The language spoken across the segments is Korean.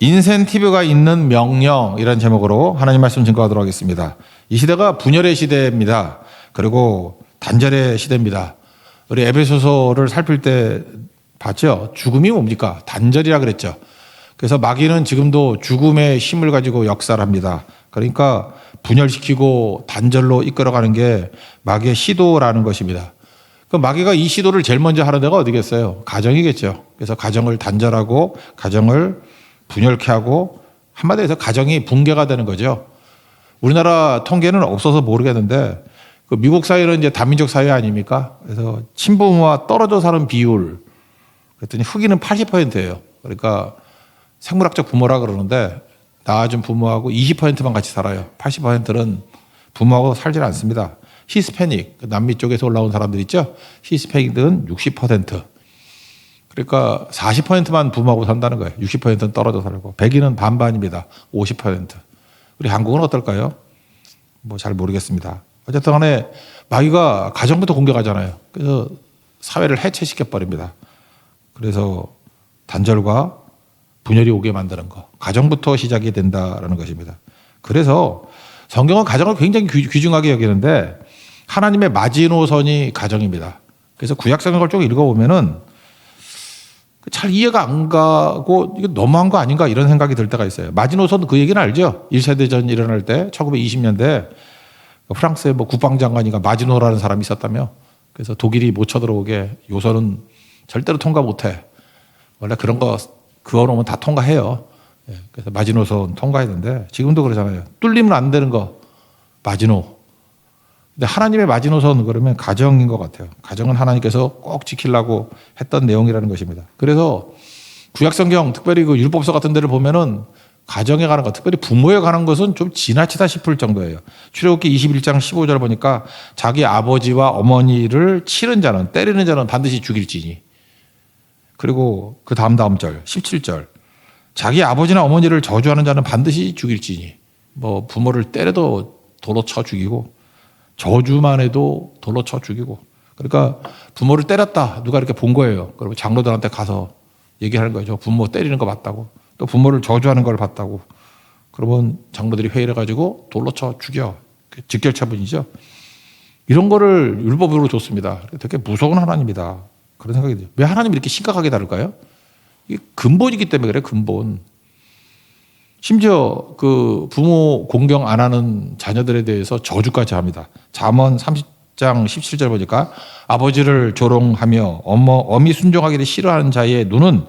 인센티브가 있는 명령이라는 제목으로 하나님 말씀 증거하도록 하겠습니다. 이 시대가 분열의 시대입니다. 그리고 단절의 시대입니다. 우리 에베소서를 살필 때 봤죠? 죽음이 뭡니까? 단절이라 그랬죠. 그래서 마귀는 지금도 죽음의 힘을 가지고 역사를 합니다. 그러니까 분열시키고 단절로 이끌어가는 게 마귀의 시도라는 것입니다. 그 마귀가 이 시도를 제일 먼저 하는 데가 어디겠어요? 가정이겠죠. 그래서 가정을 단절하고 가정을 분열케 하고 한마디로 해서 가정이 붕괴가 되는 거죠. 우리나라 통계는 없어서 모르겠는데 그 미국 사회는 이제 다민족 사회 아닙니까? 그래서 친부모와 떨어져 사는 비율 그랬더니 흑인은 80%예요. 그러니까 생물학적 부모라 그러는데 낳아준 부모하고 20%만 같이 살아요. 80%는 부모하고 살질 않습니다. 히스패닉, 남미 쪽에서 올라온 사람들 있죠? 히스패닉은 60%. 그러니까 40%만 부모하고 산다는 거예요. 60%는 떨어져 살고. 백인은 반반입니다. 50%. 우리 한국은 어떨까요? 뭐 잘 모르겠습니다. 어쨌든 간에 마귀가 가정부터 공격하잖아요. 그래서 사회를 해체시켜버립니다. 그래서 단절과 분열이 오게 만드는 거. 가정부터 시작이 된다라는 것입니다. 그래서 성경은 가정을 굉장히 귀중하게 여기는데 하나님의 마지노선이 가정입니다. 그래서 구약 성경을 쭉 읽어보면은 잘 이해가 안 가고 이거 너무한 거 아닌가 이런 생각이 들 때가 있어요. 마지노선 그 얘기는 알죠? 1세대전 일어날 때 1920년대 프랑스의 뭐 국방장관이가 마지노라는 사람이 있었다며. 그래서 독일이 못 쳐들어오게 요선은 절대로 통과 못해. 원래 그런 거 그어놓으면 다 통과해요. 그래서 마지노선 통과했는데 지금도 그러잖아요. 뚫리면 안 되는 거 마지노. 근데 하나님의 마지노선 그러면 가정인 것 같아요. 가정은 하나님께서 꼭 지키려고 했던 내용이라는 것입니다. 그래서 구약성경 특별히 그 율법서 같은 데를 보면은 가정에 관한 것, 특별히 부모에 관한 것은 좀 지나치다 싶을 정도예요. 출애굽기 21장 15절 보니까 자기 아버지와 어머니를 치는 자는 때리는 자는 반드시 죽일지니. 그리고 그 다음 절 17절 자기 아버지나 어머니를 저주하는 자는 반드시 죽일지니. 뭐 부모를 때려도 돌로 쳐 죽이고 저주만 해도 돌로 쳐 죽이고. 그러니까 부모를 때렸다 누가 이렇게 본 거예요. 그러면 장로들한테 가서 얘기하는 거죠. 부모 때리는 거 봤다고. 또 부모를 저주하는 걸 봤다고. 그러면 장로들이 회의를 가지고 돌로 쳐 죽여. 직결처분이죠. 이런 거를 율법으로 줬습니다. 되게 무서운 하나님이다. 그런 생각이 들어요. 왜 하나님이 이렇게 심각하게 다룰까요? 이게 근본이기 때문에 그래, 근본. 심지어 그 부모 공경 안 하는 자녀들에 대해서 저주까지 합니다. 잠언 30장 17절 보니까 아버지를 조롱하며 어미 순종하기를 싫어하는 자의 눈은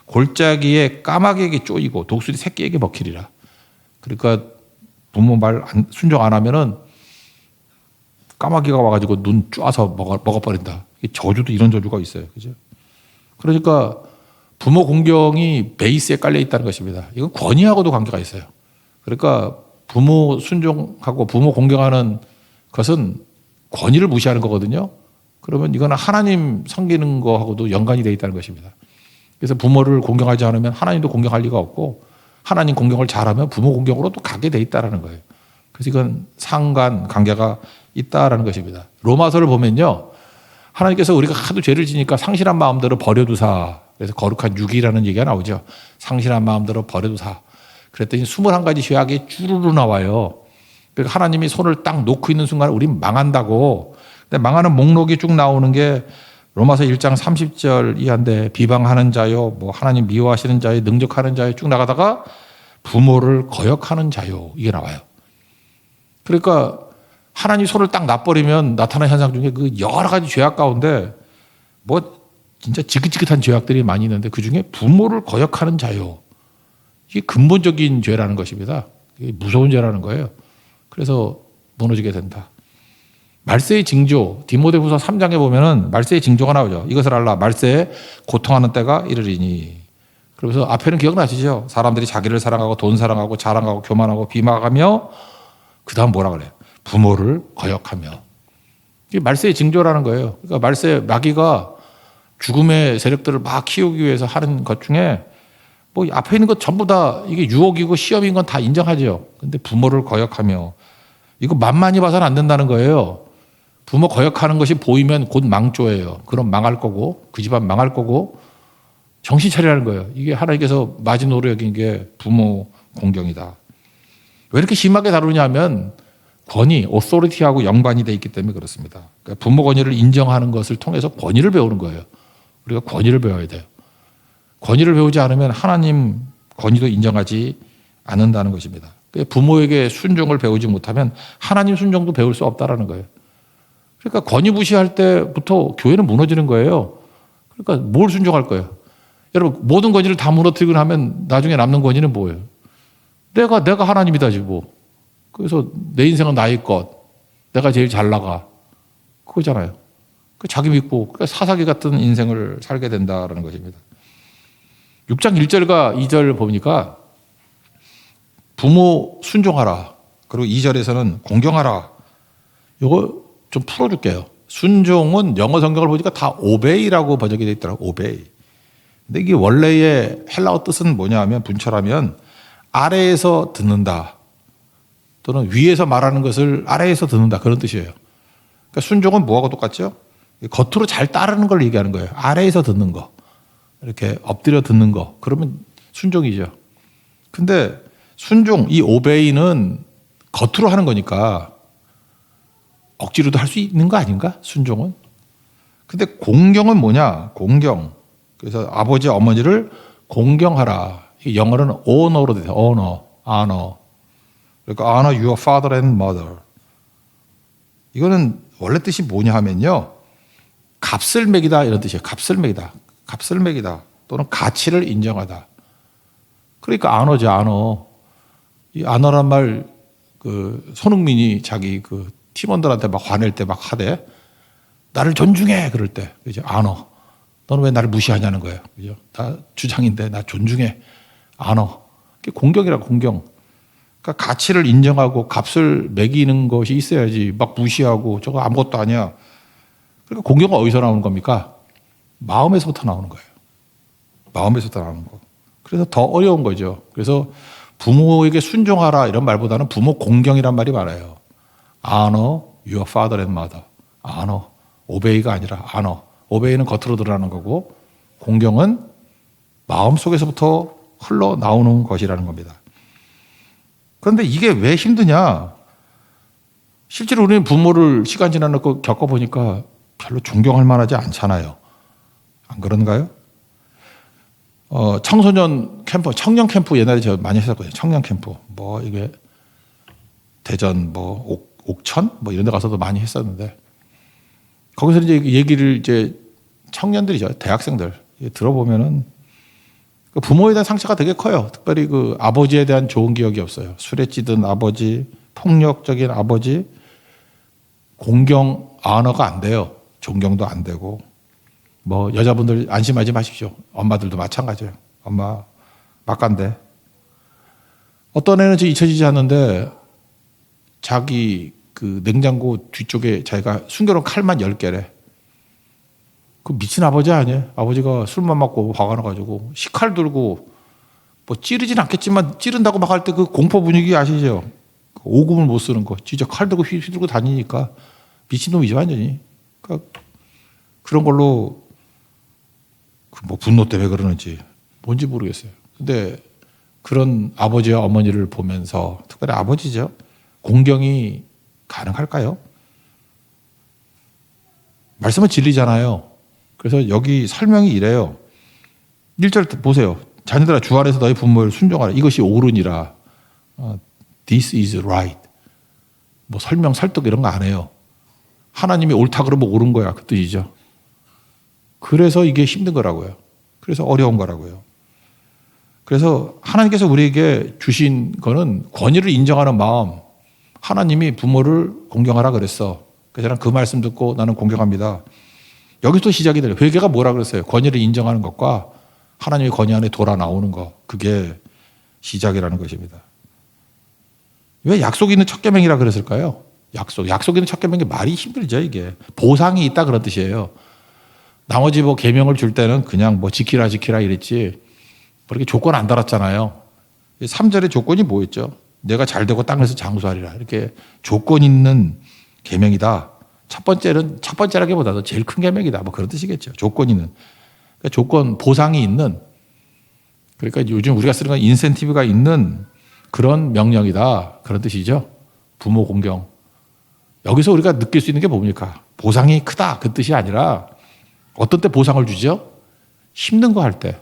골짜기에 까마귀에게 쪼이고 독수리 새끼에게 먹히리라. 그러니까 부모 말 순종 안 하면은 까마귀가 와가지고 눈 쪼아서 먹어버린다. 저주도 이런 저주가 있어요. 그죠? 그러니까 부모 공경이 베이스에 깔려 있다는 것입니다. 이건 권위하고도 관계가 있어요. 그러니까 부모 순종하고 부모 공경하는 것은 권위를 무시하는 거거든요. 그러면 이거는 하나님 섬기는 거하고도 연관이 되어 있다는 것입니다. 그래서 부모를 공경하지 않으면 하나님도 공경할 리가 없고 하나님 공경을 잘하면 부모 공경으로 또 가게 돼 있다는 거예요. 그래서 이건 상관 관계가 있다라는 것입니다. 로마서를 보면요. 하나님께서 우리가 하도 죄를 지니까 상실한 마음대로 버려두사. 그래서 거룩한 육이라는 얘기가 나오죠. 상실한 마음대로 버려두사. 그랬더니 21가지 죄악이 주르르 나와요. 그러니까 하나님이 손을 딱 놓고 있는 순간 우린 망한다고. 근데 망하는 목록이 쭉 나오는 게 로마서 1장 30절 이하인데 비방하는 자요, 뭐 하나님 미워하시는 자요, 능력하는 자요 쭉 나가다가 부모를 거역하는 자요 이게 나와요. 그러니까 하나님 손을 딱 놔버리면 나타나는 현상 중에 그 여러 가지 죄악 가운데 뭐 진짜 지긋지긋한 죄악들이 많이 있는데 그중에 부모를 거역하는 자요. 이게 근본적인 죄라는 것입니다. 이게 무서운 죄라는 거예요. 그래서 무너지게 된다. 말세의 징조, 디모데후서 3장에 보면은 말세의 징조가 나오죠. 이것을 알라. 말세에 고통하는 때가 이르리니. 그래서 앞에는 기억나시죠? 사람들이 자기를 사랑하고 돈 사랑하고 자랑하고 교만하고 비방하며 그 다음 뭐라 그래요? 부모를 거역하며. 이게 말세의 징조라는 거예요. 그러니까 말세 마귀가 죽음의 세력들을 막 키우기 위해서 하는 것 중에 뭐 앞에 있는 것 전부 다 이게 유혹이고 시험인 건 다 인정하죠. 근데 부모를 거역하며 이거 만만히 봐서는 안 된다는 거예요. 부모 거역하는 것이 보이면 곧 망조예요. 그럼 망할 거고 그 집안 망할 거고 정신 차리라는 거예요. 이게 하나님께서 마지노로 여긴 게 부모 공경이다. 왜 이렇게 심하게 다루냐 하면 권위, 오소리티하고 연관이 돼 있기 때문에 그렇습니다. 그러니까 부모 권위를 인정하는 것을 통해서 권위를 배우는 거예요. 우리가 권위를 배워야 돼요. 권위를 배우지 않으면 하나님 권위도 인정하지 않는다는 것입니다. 부모에게 순종을 배우지 못하면 하나님 순종도 배울 수 없다라는 거예요. 그러니까 권위 무시할 때부터 교회는 무너지는 거예요. 그러니까 뭘 순종할 거예요? 여러분, 모든 권위를 다 무너뜨리고 나면 나중에 남는 권위는 뭐예요? 내가 하나님이다지 뭐. 그래서 내 인생은 나의 것. 내가 제일 잘 나가. 그거잖아요. 자기 믿고 사사기 같은 인생을 살게 된다라는 것입니다. 6장 1절과 2절 보니까 부모 순종하라. 그리고 2절에서는 공경하라. 이거 좀 풀어줄게요. 순종은 영어 성경을 보니까 다 obey라고 번역이 되어 있더라고요. obey. 근데 이게 원래의 헬라어 뜻은 뭐냐 하면 분철하면 아래에서 듣는다. 또는 위에서 말하는 것을 아래에서 듣는다. 그런 뜻이에요. 그러니까 순종은 뭐하고 똑같죠? 겉으로 잘 따르는 걸 얘기하는 거예요. 아래에서 듣는 거. 이렇게 엎드려 듣는 거. 그러면 순종이죠. 근데 순종, 이 obey는 겉으로 하는 거니까 억지로도 할 수 있는 거 아닌가? 순종은. 근데 공경은 뭐냐? 공경. 그래서 아버지, 어머니를 공경하라. 영어로는 honor로 돼요. honor. 그러니까 honor your father and mother. 이거는 원래 뜻이 뭐냐 하면요. 값을 매기다 이런 뜻이에요. 값을 매기다. 값을 매기다. 또는 가치를 인정하다. 그러니까 honor죠, honor. 이 honor란 말, 손흥민이 자기 팀원들한테 막 화낼 때 막 하대. 나를 존중해. 그럴 때. 그죠? honor. 너는 왜 나를 무시하냐는 거예요. 그죠? 나 주장인데 나 존중해. honor. 그게 공경이라 공경. 그러니까 가치를 인정하고 값을 매기는 것이 있어야지 막 무시하고 저거 아무것도 아니야. 그러니까 공경은 어디서 나오는 겁니까? 마음에서부터 나오는 거예요. 마음에서부터 나오는 거. 그래서 더 어려운 거죠. 그래서 부모에게 순종하라 이런 말보다는 부모 공경이란 말이 많아요. honor your father and mother. honor. obey가 아니라 honor. obey는 겉으로 드러나는 거고 공경은 마음속에서부터 흘러나오는 것이라는 겁니다. 그런데 이게 왜 힘드냐? 실제로 우리는 부모를 시간 지나고 겪어보니까 별로 존경할 만하지 않잖아요. 안 그런가요? 청소년 캠프, 청년 캠프 옛날에 제가 많이 했었거든요. 청년 캠프. 뭐 이게 대전, 뭐 옥천, 뭐 이런 데 가서도 많이 했었는데 거기서 이제 얘기를 이제 청년들이죠. 대학생들 들어보면은 부모에 대한 상처가 되게 커요. 특별히 아버지에 대한 좋은 기억이 없어요. 술에 찌든 아버지, 폭력적인 아버지, 공경, 언어가 안 돼요. 존경도 안 되고. 뭐 여자분들 안심하지 마십시오. 엄마들도 마찬가지예요. 엄마 막간대. 어떤 애는 잊혀지지 않는데 자기 냉장고 뒤쪽에 자기가 숨겨놓은 칼만 10개래. 그 미친 아버지 아니에요? 아버지가 술만 먹고 화가 나가지고 식칼 들고 뭐 찌르진 않겠지만 찌른다고 막 할 때 그 공포 분위기 아시죠? 오금을 못 쓰는 거. 진짜 칼 들고 휘두르고 다니니까 미친놈이죠 완전히. 그러니까 그런 걸로 뭐 분노 때문에 그러는지 뭔지 모르겠어요. 근데 그런 아버지와 어머니를 보면서 특별히 아버지죠. 공경이 가능할까요? 말씀은 진리잖아요. 그래서 여기 설명이 이래요. 1절 보세요. 자녀들아 주 안에서 너희 부모를 순종하라. 이것이 옳으니라. This is right. 뭐 설명, 설득 이런 거 안 해요. 하나님이 옳다 그러면 옳은 거야. 그 뜻이죠. 그래서 이게 힘든 거라고요. 그래서 어려운 거라고요. 그래서 하나님께서 우리에게 주신 거는 권위를 인정하는 마음. 하나님이 부모를 공경하라 그랬어. 그래서 저는 그 말씀 듣고 나는 공경합니다. 여기서 시작이 돼요. 회개가 뭐라 그랬어요? 권위를 인정하는 것과 하나님의 권위 안에 돌아 나오는 것. 그게 시작이라는 것입니다. 왜 약속이 있는 첫 계명이라 그랬을까요? 약속 있는 첫 계명이 말이 힘들죠, 이게. 보상이 있다 그런 뜻이에요. 나머지 뭐 계명을 줄 때는 그냥 뭐 지키라 이랬지. 뭐 이렇게 조건 안 달았잖아요. 3절의 조건이 뭐였죠? 내가 잘 되고 땅에서 장수하리라. 이렇게 조건 있는 계명이다. 첫 번째라기보다도 제일 큰 계명이다. 뭐 그런 뜻이겠죠. 조건 있는. 그러니까 조건, 보상이 있는, 그러니까 요즘 우리가 쓰는 건 인센티브가 있는 그런 명령이다. 그런 뜻이죠. 부모 공경. 여기서 우리가 느낄 수 있는 게 뭡니까? 보상이 크다. 그 뜻이 아니라 어떤 때 보상을 주죠? 힘든 거 할 때.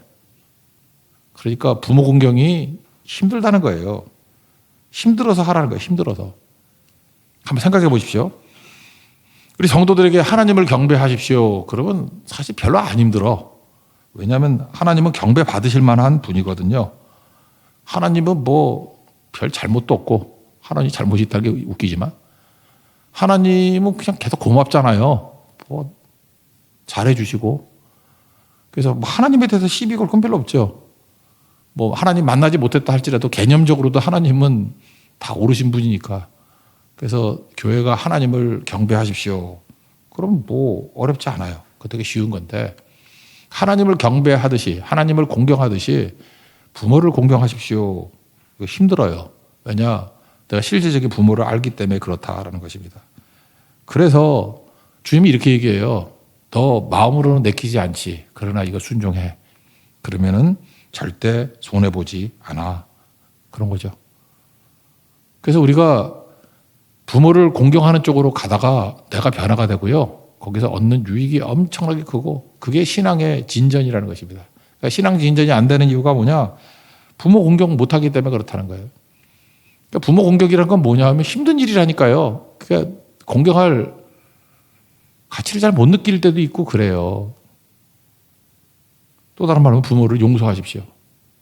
그러니까 부모 공경이 힘들다는 거예요. 힘들어서 하라는 거예요. 힘들어서. 한번 생각해 보십시오. 우리 성도들에게 하나님을 경배하십시오. 그러면 사실 별로 안 힘들어. 왜냐하면 하나님은 경배 받으실 만한 분이거든요. 하나님은 뭐 별 잘못도 없고 하나님 잘못이 있다는 게 웃기지만 하나님은 그냥 계속 고맙잖아요. 뭐 잘해주시고. 그래서 뭐 하나님에 대해서 시비 걸 건 별로 없죠. 뭐 하나님 만나지 못했다 할지라도 개념적으로도 하나님은 다 오르신 분이니까. 그래서 교회가 하나님을 경배하십시오. 그럼 뭐 어렵지 않아요. 그거 되게 쉬운 건데 하나님을 경배하듯이 하나님을 공경하듯이 부모를 공경하십시오. 이거 힘들어요. 왜냐? 내가 실질적인 부모를 알기 때문에 그렇다라는 것입니다. 그래서 주님이 이렇게 얘기해요. 너 마음으로는 내키지 않지. 그러나 이거 순종해. 그러면은 절대 손해보지 않아. 그런 거죠. 그래서 우리가 부모를 공경하는 쪽으로 가다가 내가 변화가 되고요. 거기서 얻는 유익이 엄청나게 크고 그게 신앙의 진전이라는 것입니다. 그러니까 신앙 진전이 안 되는 이유가 뭐냐? 부모 공경 못하기 때문에 그렇다는 거예요. 그러니까 부모 공격이라는 건 뭐냐 하면 힘든 일이라니까요. 그러니까 공경할 가치를 잘 못 느낄 때도 있고 그래요. 또 다른 말로 부모를 용서하십시오.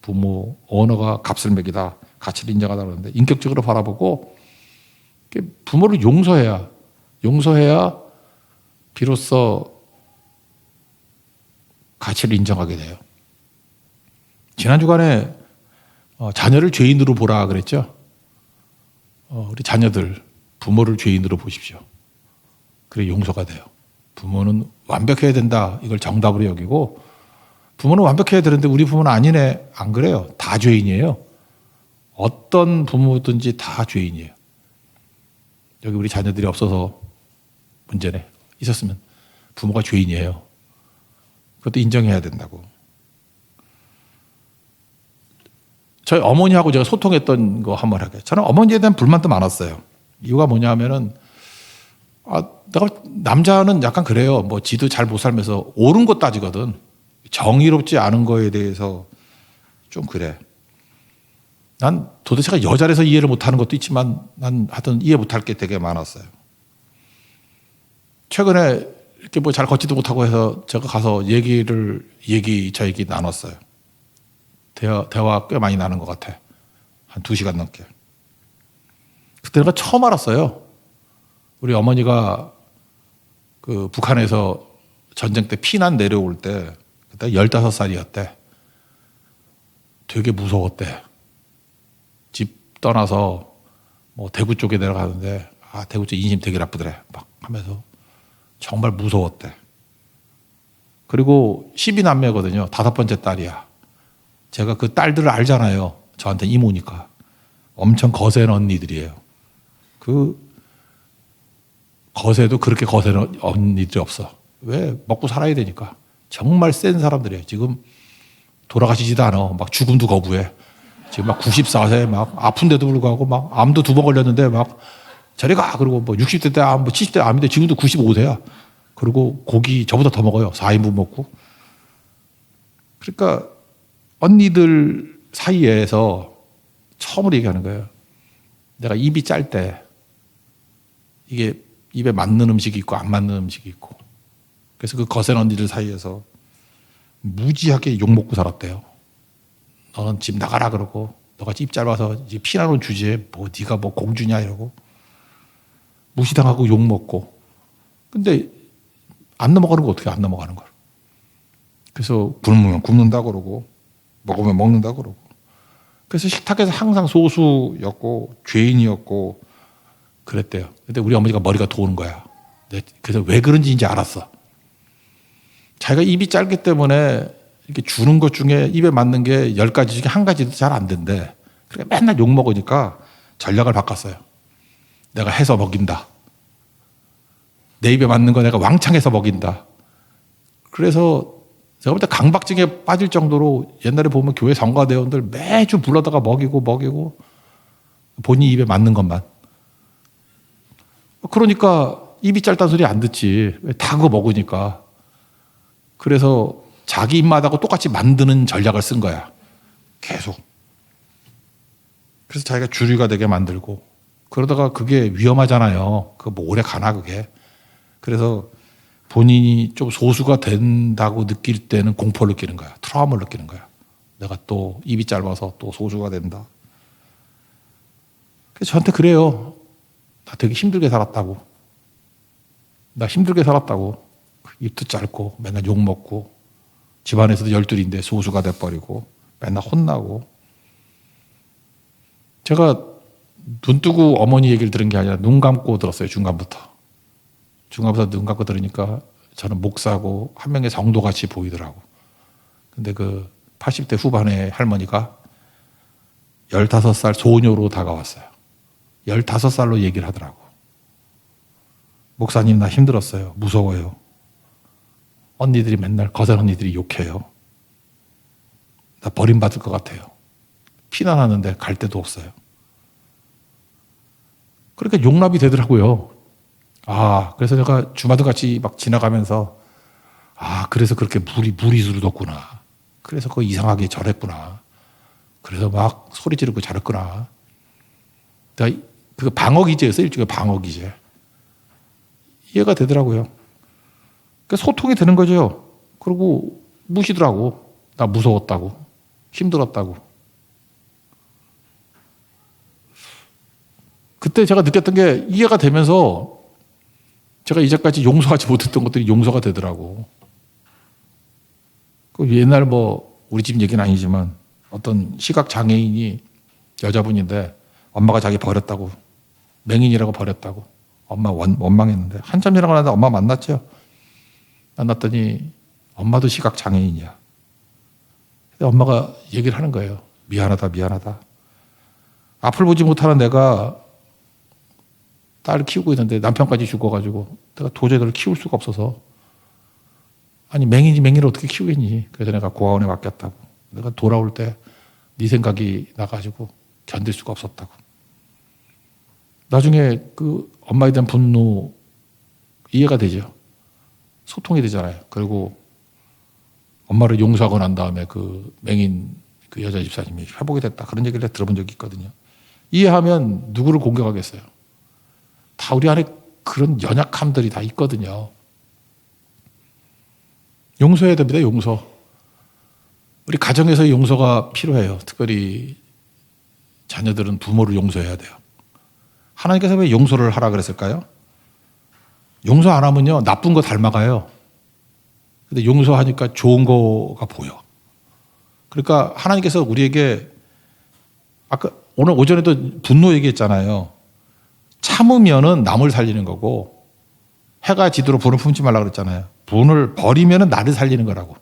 부모 언어가 값을 매기다. 가치를 인정하다 그러는데 인격적으로 바라보고 부모를 용서해야 비로소 가치를 인정하게 돼요. 지난 주간에 자녀를 죄인으로 보라 그랬죠. 우리 자녀들 부모를 죄인으로 보십시오. 그래 용서가 돼요. 부모는 완벽해야 된다. 이걸 정답으로 여기고 부모는 완벽해야 되는데 우리 부모는 아니네. 안 그래요. 다 죄인이에요. 어떤 부모든지 다 죄인이에요. 여기 우리 자녀들이 없어서 문제네. 있었으면 부모가 죄인이에요. 그것도 인정해야 된다고. 저희 어머니하고 제가 소통했던 거 한번 할게요. 저는 어머니에 대한 불만도 많았어요. 이유가 뭐냐 하면은, 내가 남자는 약간 그래요. 뭐 지도 잘 못 살면서 옳은 거 따지거든. 정의롭지 않은 거에 대해서 좀 그래. 난 도대체가 여자라서 이해를 못하는 것도 있지만 난 하여튼 이해 못할 게 되게 많았어요. 최근에 이렇게 뭐 잘 걷지도 못하고 해서 제가 가서 저 얘기 나눴어요. 대화 꽤 많이 나는 것 같아. 한 2시간 넘게. 그때 내가 처음 알았어요. 우리 어머니가 그 북한에서 전쟁 때 피난 내려올 때 그때 15살이었대. 되게 무서웠대. 집 떠나서 뭐 대구 쪽에 내려가는데 대구 쪽 인심 되게 나쁘더래. 막 하면서 정말 무서웠대. 그리고 12남매거든요. 5번째 딸이야. 제가 그 딸들을 알잖아요. 저한테 이모니까. 엄청 거센 언니들이에요. 그 거세도 그렇게 거센 언니들이 없어. 왜? 먹고 살아야 되니까. 정말 센 사람들이에요. 지금 돌아가시지도 않아. 막 죽음도 거부해. 지금 막 94세 막 아픈데도 불구하고 막 암도 2번 걸렸는데 막 저리 가. 그리고 뭐 60대 때 암, 뭐 70대 암인데 지금도 95세야. 그리고 고기 저보다 더 먹어요. 4인분 먹고. 그러니까 언니들 사이에서 처음으로 얘기하는 거예요. 내가 입이 짤 때 이게 입에 맞는 음식이 있고 안 맞는 음식이 있고. 그래서 그 거센 언니들 사이에서 무지하게 욕먹고 살았대요. 너는 집 나가라 그러고 너가 입 짧아서 피나는 주제에 뭐 네가 뭐 공주냐 이러고 무시당하고 욕먹고. 근데 안 넘어가는 거 어떻게 안 넘어가는 걸. 그래서 굶으면 굶는다 그러고 먹으면 먹는다 그러고. 그래서 식탁에서 항상 소수였고 죄인이었고 그랬대요. 근데 우리 어머니가 머리가 도는 거야. 그래서 왜 그런지 이제 알았어. 자기가 입이 짧기 때문에 이렇게 주는 것 중에 입에 맞는 게 10가지 중에 1가지도 잘 안 된대. 그러니까 맨날 욕 먹으니까 전략을 바꿨어요. 내가 해서 먹인다. 내 입에 맞는 거 내가 왕창 해서 먹인다. 그래서 제가 볼 때 강박증에 빠질 정도로 옛날에 보면 교회 성가대원들 매주 불러다가 먹이고 본인 입에 맞는 것만. 그러니까 입이 짧다는 소리 안 듣지. 다 그거 먹으니까. 그래서 자기 입맛하고 똑같이 만드는 전략을 쓴 거야. 계속. 그래서 자기가 주류가 되게 만들고 그러다가 그게 위험하잖아요. 그거 뭐 오래 가나 그게. 그래서 본인이 좀 소수가 된다고 느낄 때는 공포를 느끼는 거야. 트라우마를 느끼는 거야. 내가 또 입이 짧아서 또 소수가 된다. 그래서 저한테 그래요. 나 되게 힘들게 살았다고. 나 힘들게 살았다고. 입도 짧고 맨날 욕먹고 집안에서도 열둘인데 소수가 돼버리고 맨날 혼나고. 제가 눈 뜨고 어머니 얘기를 들은 게 아니라 눈 감고 들었어요. 중간부터 눈 감고 들으니까 저는 목사고 한 명의 성도같이 보이더라고. 근데 그 80대 후반의 할머니가 15살 소녀로 다가왔어요. 15살로 얘기를 하더라고. 목사님 나 힘들었어요. 무서워요. 언니들이 맨날 거센 언니들이 욕해요. 나 버림받을 것 같아요. 피난하는데 갈 데도 없어요. 그러니까 용납이 되더라고요. 그래서 제가 주마등같이 막 지나가면서 그래서 그렇게 무리수를 뒀구나. 그래서 그거 이상하게 저랬구나. 그래서 막 소리 지르고 저랬구나. 그 방어기제였어요. 일종의 방어기제. 이해가 되더라고요. 그러니까 소통이 되는 거죠. 그리고 무시더라고. 나 무서웠다고. 힘들었다고. 그때 제가 느꼈던 게 이해가 되면서 제가 이제까지 용서하지 못했던 것들이 용서가 되더라고. 옛날 우리 집 얘기는 아니지만 어떤 시각장애인이 여자분인데 엄마가 자기 버렸다고, 맹인이라고 버렸다고 엄마 원망했는데 한참 지나고 나서 엄마 만났죠. 만났더니 엄마도 시각장애인이야. 엄마가 얘기를 하는 거예요. 미안하다. 앞을 보지 못하는 내가 딸을 키우고 있는데 남편까지 죽어가지고 내가 도저히 너를 키울 수가 없어서 맹인을 어떻게 키우겠니? 그래서 내가 고아원에 맡겼다고. 내가 돌아올 때 네 생각이 나가지고 견딜 수가 없었다고. 나중에 그 엄마에 대한 분노 이해가 되죠. 소통이 되잖아요. 그리고 엄마를 용서하고 난 다음에 그 맹인 그 여자 집사님이 회복이 됐다. 그런 얘기를 들어본 적이 있거든요. 이해하면 누구를 공격하겠어요? 다 우리 안에 그런 연약함들이 다 있거든요. 용서해야 됩니다. 용서. 우리 가정에서의 용서가 필요해요. 특별히 자녀들은 부모를 용서해야 돼요. 하나님께서 왜 용서를 하라 그랬을까요? 용서 안 하면요 나쁜 거 닮아가요. 근데 용서하니까 좋은 거가 보여. 그러니까 하나님께서 우리에게 오늘 오전에도 분노 얘기했잖아요. 참으면은 남을 살리는 거고 해가 지도록 분을 품지 말라 그랬잖아요. 분을 버리면은 나를 살리는 거라고.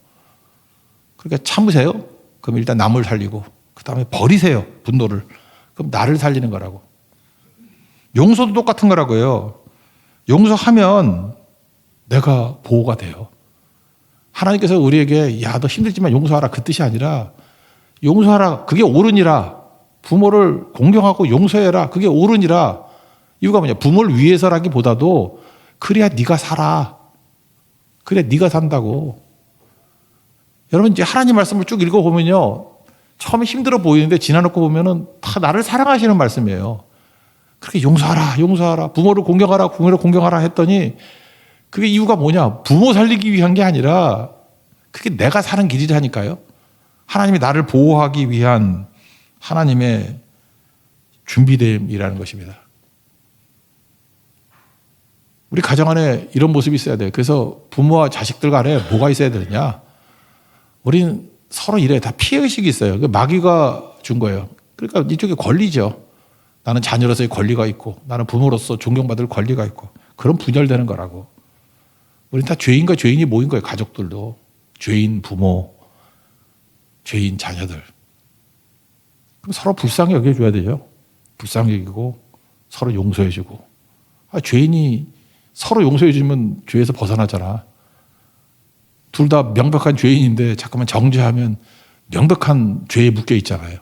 그러니까 참으세요. 그럼 일단 남을 살리고 그 다음에 버리세요. 분노를. 그럼 나를 살리는 거라고. 용서도 똑같은 거라고요. 용서하면 내가 보호가 돼요. 하나님께서 우리에게 야, 너 힘들지만 용서하라 그 뜻이 아니라 용서하라. 그게 옳으니라. 부모를 공경하고 용서해라. 그게 옳으니라. 이유가 뭐냐? 부모를 위해서라기보다도 그래야 네가 살아. 그래 네가 산다고. 여러분 이제 하나님 말씀을 쭉 읽어보면요. 처음에 힘들어 보이는데 지나놓고 보면은 다 나를 사랑하시는 말씀이에요. 그렇게 용서하라. 부모를 공경하라 했더니 그게 이유가 뭐냐? 부모 살리기 위한 게 아니라 그게 내가 사는 길이라니까요. 하나님이 나를 보호하기 위한 하나님의 준비됨이라는 것입니다. 우리 가정 안에 이런 모습이 있어야 돼요. 그래서 부모와 자식들 간에 뭐가 있어야 되느냐? 우리는 서로 이래 다 피해의식이 있어요. 마귀가 준 거예요. 그러니까 이쪽에 권리죠. 나는 자녀로서의 권리가 있고 나는 부모로서 존경받을 권리가 있고 그런 분열되는 거라고. 우리는 다 죄인과 죄인이 모인 거예요. 가족들도. 죄인 부모, 죄인 자녀들. 그럼 서로 불쌍히 여겨줘야 되죠. 불쌍히 여기고 서로 용서해주고. 죄인이 서로 용서해주면 죄에서 벗어나잖아. 둘 다 명백한 죄인인데 잠깐만 정죄하면 명백한 죄에 묶여 있잖아요.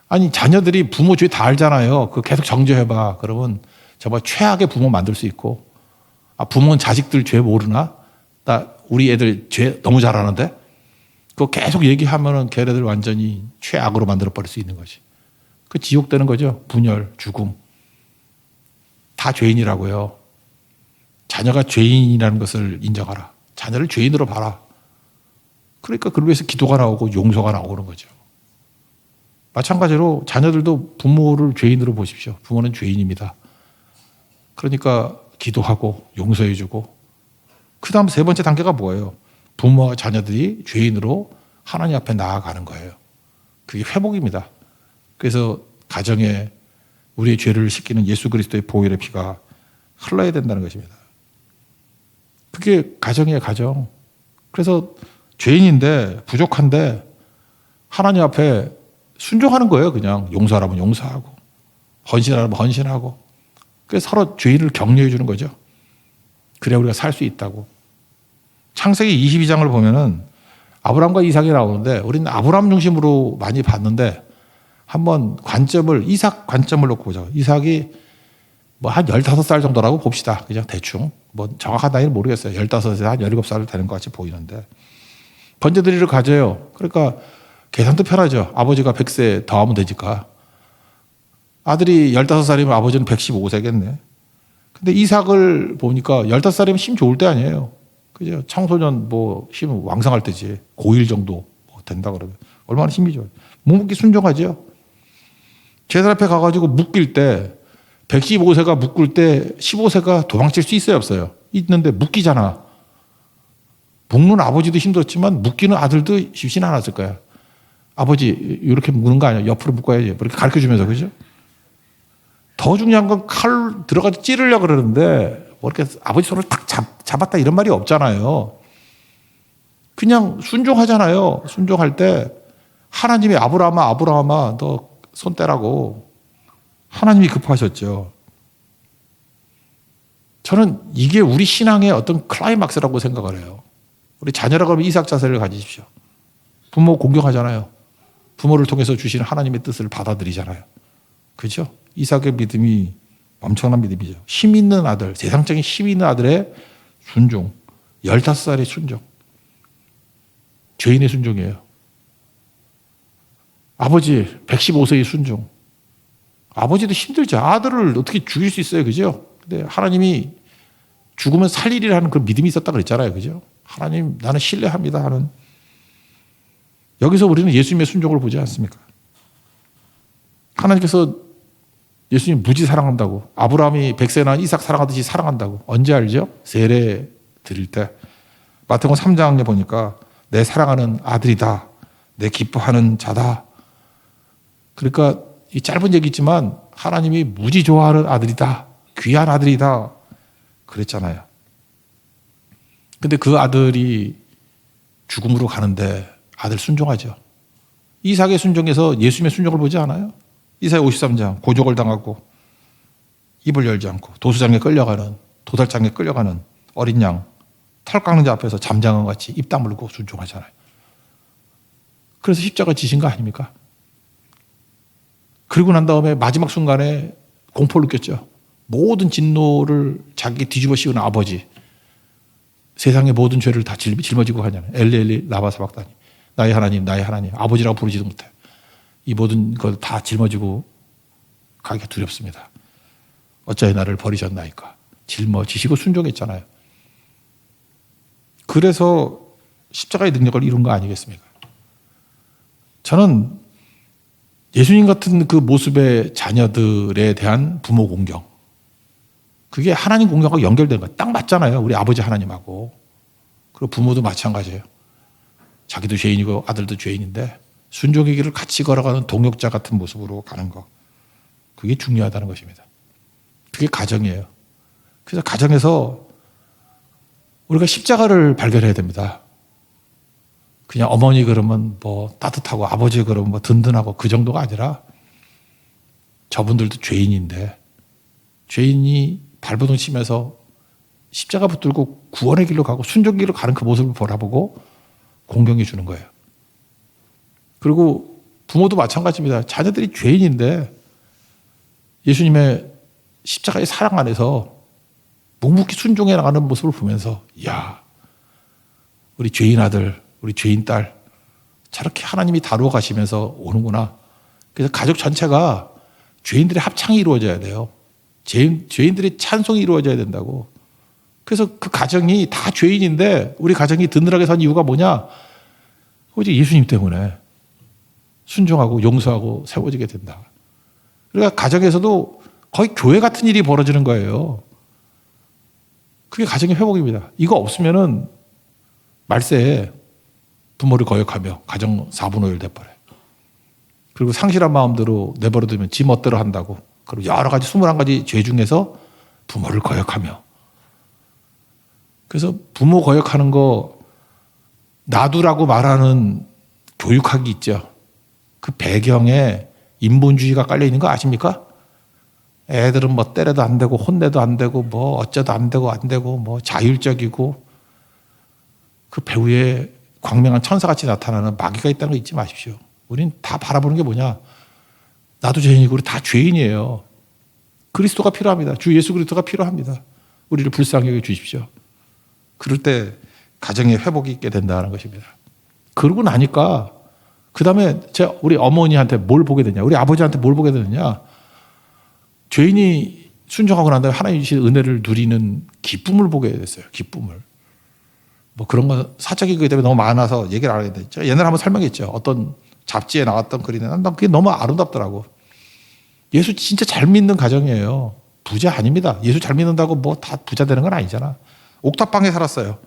아니 자녀들이 부모 죄 다 알잖아요. 그 계속 정죄해봐. 그러면 정말 최악의 부모 만들 수 있고, 아 부모는 자식들 죄 모르나? 나 우리 애들 죄 너무 잘하는데? 그거 계속 얘기하면은 걔네들 완전히 최악으로 만들어 버릴 수 있는 거지. 그 지옥 되는 거죠. 분열, 죽음. 다 죄인이라고요. 자녀가 죄인이라는 것을 인정하라. 자녀를 죄인으로 봐라. 그러니까 그걸 위해서 기도가 나오고 용서가 나오는 거죠. 마찬가지로 자녀들도 부모를 죄인으로 보십시오. 부모는 죄인입니다. 그러니까 기도하고 용서해주고, 그 다음 세 번째 단계가 뭐예요? 부모와 자녀들이 죄인으로 하나님 앞에 나아가는 거예요. 그게 회복입니다. 그래서 가정에 우리의 죄를 씻기는 예수 그리스도의 보혈의 피가 흘러야 된다는 것입니다. 그게 가정이에요, 가정. 그래서 죄인인데, 부족한데 하나님 앞에 순종하는 거예요. 그냥 용서하라면 용서하고, 헌신하라면 헌신하고. 그래서 서로 죄인을 격려해 주는 거죠. 그래야 우리가 살 수 있다고. 창세기 22장을 보면은 아브람과 이삭이 나오는데, 우리는 아브람 중심으로 많이 봤는데 한번 이삭 관점을 놓고 보자. 이삭이 뭐 한 15살 정도라고 봅시다. 그냥 대충. 뭐 정확한 나이는 모르겠어요. 15에서 한 17살 되는 것 같이 보이는데, 번제드리를 가져요. 그러니까 계산도 편하죠. 아버지가 100세 더하면 되니까. 아들이 15살이면 아버지는 115세겠네. 근데 이삭을 보니까 15살이면 힘 좋을 때 아니에요. 그죠? 청소년 뭐 힘 왕성할 때지. 고1 정도 된다 그러면 얼마나 힘이 좋아요. 묵묵히 순종하죠. 제사 앞에 가가지고 묶일 때 115세가 묶을 때 15세가 도망칠 수 있어요, 없어요? 있는데 묶이잖아. 묶는 아버지도 힘들었지만 묶이는 아들도 쉽진 않았을 거야. 아버지 이렇게 묶는 거 아니야. 옆으로 묶어야지. 이렇게 가르쳐주면서, 그죠? 더 중요한 건 칼 들어가서 찌르려고 그러는데 뭐 이렇게 아버지 손을 딱 잡았다 이런 말이 없잖아요. 그냥 순종하잖아요. 순종할 때 하나님이 아브라함아 너 손 떼라고 하나님이 급하셨죠. 저는 이게 우리 신앙의 어떤 클라이막스라고 생각을 해요. 우리 자녀라고 하면 이삭 자세를 가지십시오. 부모 공경하잖아요. 부모를 통해서 주시는 하나님의 뜻을 받아들이잖아요. 그렇죠? 이삭의 믿음이 엄청난 믿음이죠. 힘 있는 아들, 세상적인 힘 있는 아들의 순종. 15살의 순종. 죄인의 순종이에요. 아버지 115세의 순종. 아버지도 힘들죠. 아들을 어떻게 죽일 수 있어요. 그죠? 근데 하나님이 죽으면 살리리라는 그 믿음이 있었다 그랬잖아요. 그죠? 하나님 나는 신뢰합니다 하는. 여기서 우리는 예수님의 순종을 보지 않습니까? 하나님께서 예수님 무지 사랑한다고, 아브라함이 100세 난 이삭 사랑하듯이 사랑한다고. 언제 알죠? 세례 드릴 때. 마태복음 3장에 보니까 내 사랑하는 아들이다, 내 기뻐하는 자다. 그러니까 이 짧은 얘기지만 하나님이 무지 좋아하는 아들이다, 귀한 아들이다 그랬잖아요. 근데 그 아들이 죽음으로 가는데 아들 순종하죠. 이삭의 순종에서 예수님의 순종을 보지 않아요? 이사야 53장 고족을 당하고 입을 열지 않고 도수장에 끌려가는, 도살장에 끌려가는 어린 양, 털 깎는 자 앞에서 잠장은 같이 입 다물고 순종하잖아요. 그래서 십자가 지신 거 아닙니까? 그리고 난 다음에 마지막 순간에 공포를 느꼈죠. 모든 진노를 자기 뒤집어 씌우는 아버지, 세상의 모든 죄를 다 짊어지고 가잖아요. 엘리 엘리 라마 사박다니, 나의 하나님 나의 하나님. 아버지라고 부르지도 못해. 이 모든 걸 다 짊어지고 가기가 두렵습니다. 어찌하여 나를 버리셨나이까. 짊어지시고 순종했잖아요. 그래서 십자가의 능력을 이룬 거 아니겠습니까? 저는 예수님 같은 그 모습의 자녀들에 대한 부모 공경, 그게 하나님 공경하고 연결된 거예요. 딱 맞잖아요. 우리 아버지 하나님하고. 그리고 부모도 마찬가지예요. 자기도 죄인이고 아들도 죄인인데 순종의 길을 같이 걸어가는 동역자 같은 모습으로 가는 거. 그게 중요하다는 것입니다. 그게 가정이에요. 그래서 가정에서 우리가 십자가를 발견해야 됩니다. 그냥 어머니 그러면 뭐 따뜻하고 아버지 그러면 뭐 든든하고 그 정도가 아니라 저분들도 죄인인데, 죄인이 발버둥 치면서 십자가 붙들고 구원의 길로 가고 순종의 길로 가는 그 모습을 바라보고 공경해 주는 거예요. 그리고 부모도 마찬가지입니다. 자녀들이 죄인인데 예수님의 십자가의 사랑 안에서 묵묵히 순종해 나가는 모습을 보면서 야, 우리 죄인 아들, 우리 죄인 딸 저렇게 하나님이 다루어 가시면서 오는구나. 그래서 가족 전체가 죄인들의 합창이 이루어져야 돼요. 죄인들의 찬송이 이루어져야 된다고. 그래서 그 가정이 다 죄인인데 우리 가정이 든든하게 산 이유가 뭐냐? 오직 예수님 때문에 순종하고 용서하고 세워지게 된다. 그러니까 가정에서도 거의 교회 같은 일이 벌어지는 거예요. 그게 가정의 회복입니다. 이거 없으면은 말세에 부모를 거역하며 가정 4분의 1 돼버려요. 그리고 상실한 마음대로 내버려두면 지 멋대로 한다고. 그리고 여러 가지 21가지 죄 중에서 부모를 거역하며. 그래서 부모 거역하는 거 놔두라고 말하는 교육학이 있죠. 그 배경에 인본주의가 깔려 있는 거 아십니까? 애들은 뭐 때려도 안 되고 혼내도 안 되고 뭐 어쩌도 안 되고 뭐 자율적이고 그 배후에 광명한 천사같이 나타나는 마귀가 있다는 거 잊지 마십시오. 우린 다 바라보는 게 뭐냐? 나도 죄인이고 우리 다 죄인이에요. 그리스도가 필요합니다. 주 예수 그리스도가 필요합니다. 우리를 불쌍히 여겨 주십시오. 그럴 때 가정의 회복이 있게 된다는 것입니다. 그러고 나니까 그 다음에 우리 어머니한테 뭘 보게 되냐? 우리 아버지한테 뭘 보게 되느냐? 죄인이 순종하고 난 다음에 하나님 주신 은혜를 누리는 기쁨을 보게 됐어요. 기쁨을. 뭐 그런 건 사적이기 때문에 너무 많아서 얘기를 안 하겠는데 제가 옛날에 한번 설명했죠. 어떤 잡지에 나왔던 글인데 난 그게 너무 아름답더라고. 예수 진짜 잘 믿는 가정이에요. 부자 아닙니다. 예수 잘 믿는다고 뭐 다 부자 되는 건 아니잖아. 옥탑방에 살았어요.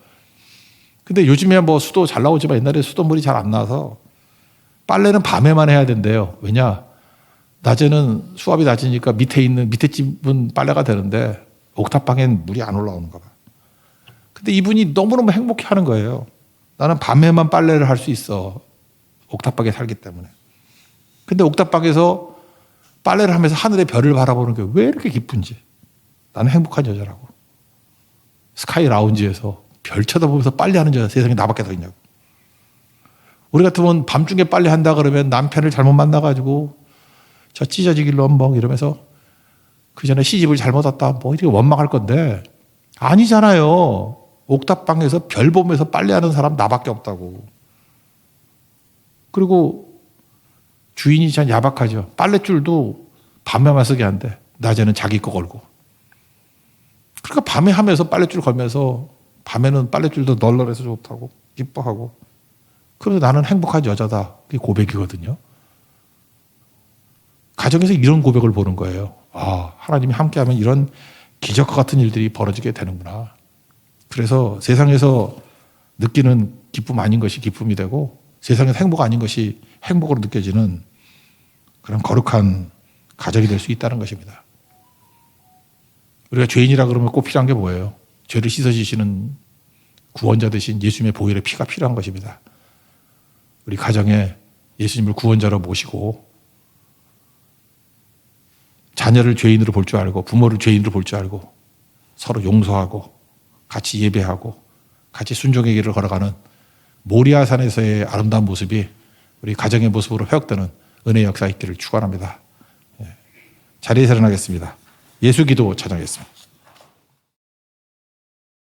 근데 요즘에 뭐 수도 잘 나오지만 옛날에 수돗물이 잘 안 나와서 빨래는 밤에만 해야 된대요. 왜냐? 낮에는 수압이 낮으니까 밑에 집은 빨래가 되는데 옥탑방엔 물이 안 올라오는가 봐. 근데 이분이 너무너무 행복해 하는 거예요. 나는 밤에만 빨래를 할 수 있어. 옥탑방에 살기 때문에. 근데 옥탑방에서 빨래를 하면서 하늘의 별을 바라보는 게 왜 이렇게 기쁜지. 나는 행복한 여자라고. 스카이 라운지에서 별 쳐다보면서 빨래하는 여자 세상에 나밖에 더 있냐고. 우리 같으면 밤중에 빨래한다 그러면 남편을 잘못 만나가지고 저 찢어지길 럼벙 이러면서 그 전에 시집을 잘못 왔다 뭐 이렇게 원망할 건데 아니잖아요. 옥탑방에서 별 보면서 빨래하는 사람 나밖에 없다고. 그리고 주인이 참 야박하죠. 빨랫줄도 밤에만 쓰게 한대. 낮에는 자기 거 걸고. 그러니까 밤에 하면서 빨랫줄 걸면서 밤에는 빨랫줄도 널널해서 좋다고 기뻐하고. 그래서 나는 행복한 여자다. 그게 고백이거든요. 가정에서 이런 고백을 보는 거예요. 아, 하나님이 함께하면 이런 기적과 같은 일들이 벌어지게 되는구나. 그래서 세상에서 느끼는 기쁨 아닌 것이 기쁨이 되고 세상에서 행복 아닌 것이 행복으로 느껴지는 그런 거룩한 가정이 될 수 있다는 것입니다. 우리가 죄인이라 그러면 꼭 필요한 게 뭐예요? 죄를 씻어주시는 구원자 되신 예수님의 보혈의 피가 필요한 것입니다. 우리 가정에 예수님을 구원자로 모시고 자녀를 죄인으로 볼 줄 알고 부모를 죄인으로 볼 줄 알고 서로 용서하고 같이 예배하고 같이 순종의 길을 걸어가는 모리아산에서의 아름다운 모습이 우리 가정의 모습으로 회복되는 은혜의 역사 있기를 축원합니다. 자리에서 일어나겠습니다. 예수기도 찬양하겠습니다.